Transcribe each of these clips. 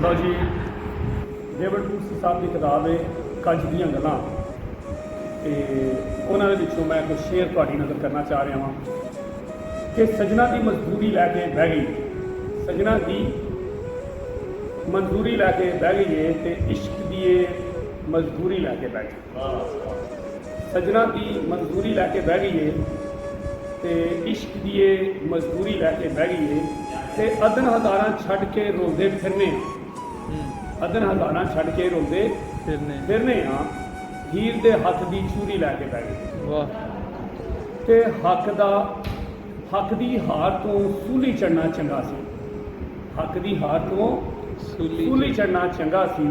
लो जी David टूसी साहब की किताब है कज दियां गल्लां ते उन्हां दे विचों मैं कुछ शेयर तुहाडी नज़र करना चाह रहा हाँ कि सजना की मजदूरी लैके बह गई, सजना की मजदूरी लैके बह गई है तो इश्क की मजदूरी लैके बह गई। सजना की मजदूरी लैके बह गई है तो इश्क की मजदूरी लैके बह गई है तो अदन हज़ारां छड़ के रोंदे फिरने, अदन हज़ारां छड़ के रोंदे फिरने हाँ हीर दे हथ की चूरी लैके बह गई। ते हक दी हार तो सूली चढ़ना चंगा सी, हक दी हार तो सूली चढ़ना चंगा सी,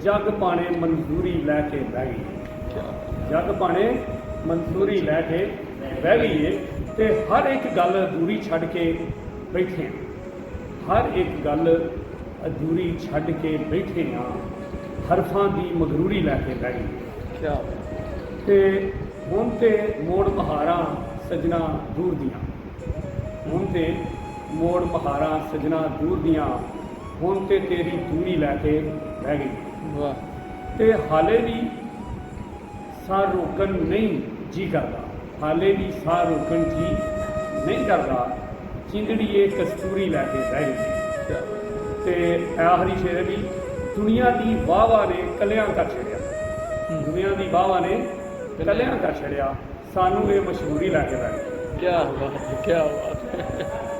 जग पाने मंजूरी लैके बह गई, जग पाने मंजूरी लैके बह गई है ते हर एक गल अधूरी छड़ के बैठे हैं, हर एक गल अधूरी छड़ के बैठे हाँ हरफां की मगरूरी लैके बह गई। ते हुण ते मोड़ महारां सजना दूर दियां, हुण ते मोड़ महारां सजना दूर दियां, हुण ते तेरी दूरी लैके बह गई। ते हाले भी साह रोकन नहीं जी करता, हाले भी साह रोकन जी नहीं करता, चिंगड़िए कस्तूरी लैके बह गई। ते आखिरी शेर भी दुनिया की वाहवा ने कलियां कर छड़िया, दुनिया की वाहवा ने कलियां कर छड़िया, सानू ये मशहूरी लैके बह गई। क्या बात है, क्या बात है।